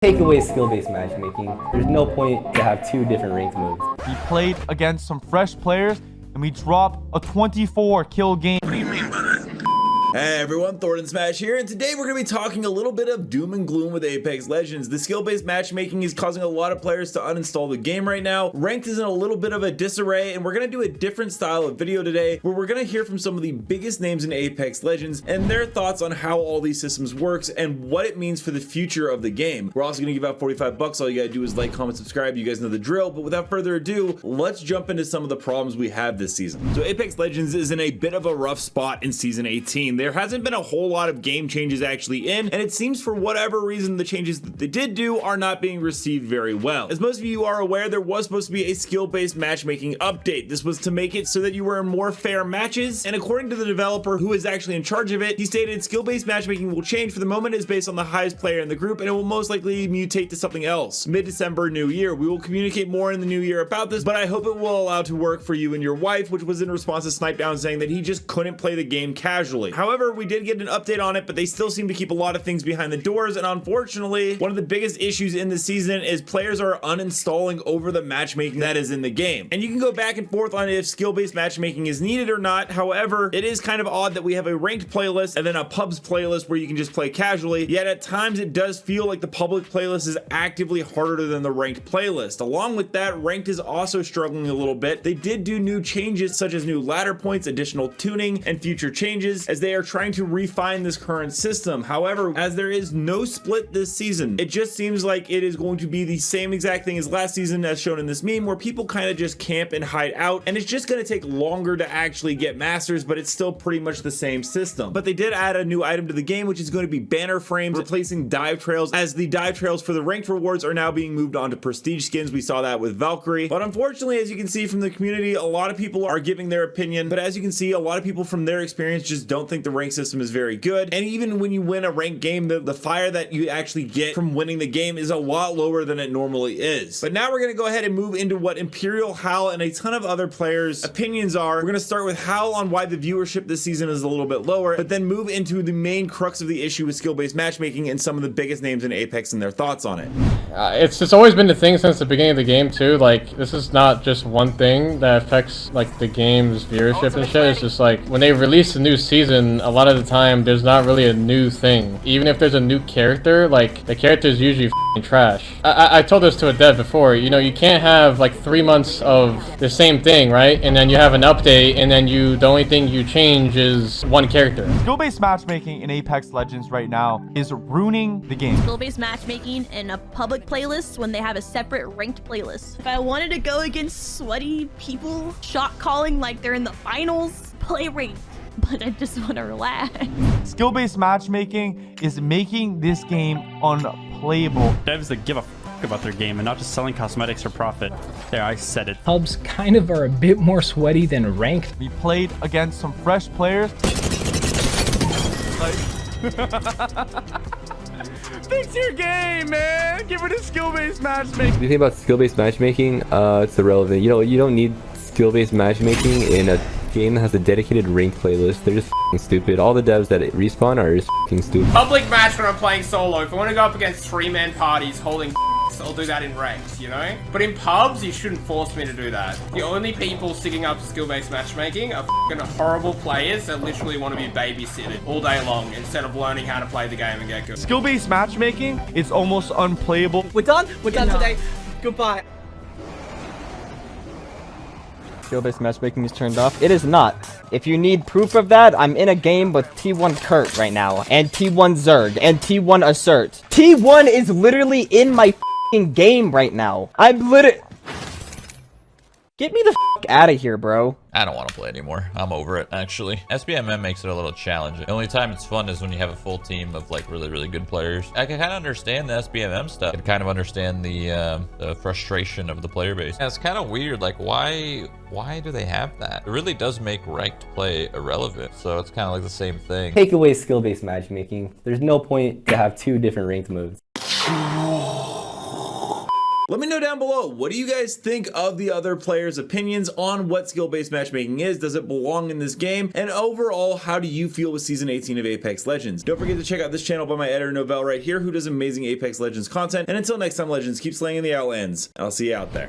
Take away skill-based matchmaking. There's no point to have two different ranked moves. We played against some fresh players and we dropped a 24 kill game. What do you mean by that? Hey everyone, Thordan Smash here, and today we're going to be talking a little bit of doom and gloom with Apex Legends. The skill-based matchmaking is causing a lot of players to uninstall the game right now. Ranked is in a little bit of a disarray, and we're going to do a different style of video today where we're going to hear from some of the biggest names in Apex Legends and their thoughts on how all these systems works and what it means for the future of the game. We're also going to give out 45 bucks. All you got to do is like, comment, subscribe. You guys know the drill, but without further ado, let's jump into some of the problems we have this season. So Apex Legends is in a bit of a rough spot in Season 18. There hasn't been a whole lot of game changes actually in, and it seems for whatever reason the changes that they did do are not being received very well. As most of you are aware, there was supposed to be a skill-based matchmaking update. This was to make it so that you were in more fair matches, and according to the developer who is actually in charge of it, he stated skill-based matchmaking will change. For the moment, is based on the highest player in the group, and it will most likely mutate to something else. Mid-December, new year. We will communicate more in the new year about this, but I hope it will allow to work for you and your wife, which was in response to Snipedown saying that he just couldn't play the game casually. However, we did get an update on it, but they still seem to keep a lot of things behind the doors, and unfortunately, one of the biggest issues in the season is players are uninstalling over the matchmaking that is in the game. And you can go back and forth on if skill-based matchmaking is needed or not. However, it is kind of odd that we have a ranked playlist and then a pubs playlist where you can just play casually, yet at times it does feel like the public playlist is actively harder than the ranked playlist. Along with that, ranked is also struggling a little bit. They did do new changes such as new ladder points, additional tuning, and future changes as they are trying to refine this current system. However, as there is no split this season, it just seems like it is going to be the same exact thing as last season as shown in this meme where people kind of just camp and hide out, and it's just going to take longer to actually get masters, but it's still pretty much the same system. But they did add a new item to the game, which is going to be banner frames, replacing dive trails, as the dive trails for the ranked rewards are now being moved on to prestige skins. We saw that with Valkyrie, but unfortunately, as you can see from the community, a lot of people are giving their opinion, but as you can see, a lot of people from their experience just don't think the rank system is very good. And even when you win a ranked game, the fire that you actually get from winning the game is a lot lower than it normally is. But now we're going to go ahead and move into what Imperial, Hal, and a ton of other players' opinions are. We're going to start with Hal on why the viewership this season is a little bit lower, but then move into the main crux of the issue with skill-based matchmaking and some of the biggest names in Apex and their thoughts on it. It's always been the thing since the beginning of the game too. Like, this is not just one thing that affects like the game's viewership and shit. It's just like when they release a new season, a lot of the time there's not really a new thing. Even if there's a new character, like the character is usually f***ing trash. I told this to a dev before. You know, you can't have like 3 months of the same thing, right? And then you have an update, and then the only thing you change is one character. Skill-based matchmaking in Apex Legends right now is ruining the game. Skill-based matchmaking in a public playlist when they have a separate ranked playlist. If I wanted to go against sweaty people, shot calling like they're in the finals, play ranked. But I just want to relax. Skill-based matchmaking is making this game unplayable. Devs that give a f about their game and not just selling cosmetics for profit. There, I said it. Pubs kind of are a bit more sweaty than ranked. We played against some fresh players. Fix your game, man! Give it a skill-based matchmaking. If you think about skill-based matchmaking, it's irrelevant. You know, you don't need skill-based matchmaking in a game that has a dedicated ranked playlist. They're just f***ing stupid. All the devs that respawn are just f***ing stupid. Public match when I'm playing solo. If I want to go up against 3-man parties holding I'll do that in ranked, you know? But in pubs, you shouldn't force me to do that. The only people sticking up to skill-based matchmaking are f***ing horrible players that literally want to be babysitted all day long instead of learning how to play the game and get good. Skill-based matchmaking is almost unplayable. We're done today. Goodbye. Skill-based matchmaking is turned off. It is not. If you need proof of that, I'm in a game with T1 Kurt right now, and T1 Zerg, and T1 Assert. T1 is literally in my f***ing game right now. I'm literally... Get me the f*** out of here, bro. I don't want to play anymore. I'm over it, actually. SBMM makes it a little challenging. The only time it's fun is when you have a full team of like really good players. I can kind of understand the SBMM stuff. I can kind of understand the frustration of the player base. And it's kind of weird. Like, why do they have that? It really does make ranked play irrelevant. So it's kind of like the same thing. Take away skill-based matchmaking. There's no point to have two different ranked moves. Let me know down below, what do you guys think of the other players' opinions on what skill-based matchmaking is? Does it belong in this game? And overall, how do you feel with Season 18 of Apex Legends? Don't forget to check out this channel by my editor Novell right here, who does amazing Apex Legends content. And until next time, Legends, keep slaying in the Outlands. I'll see you out there.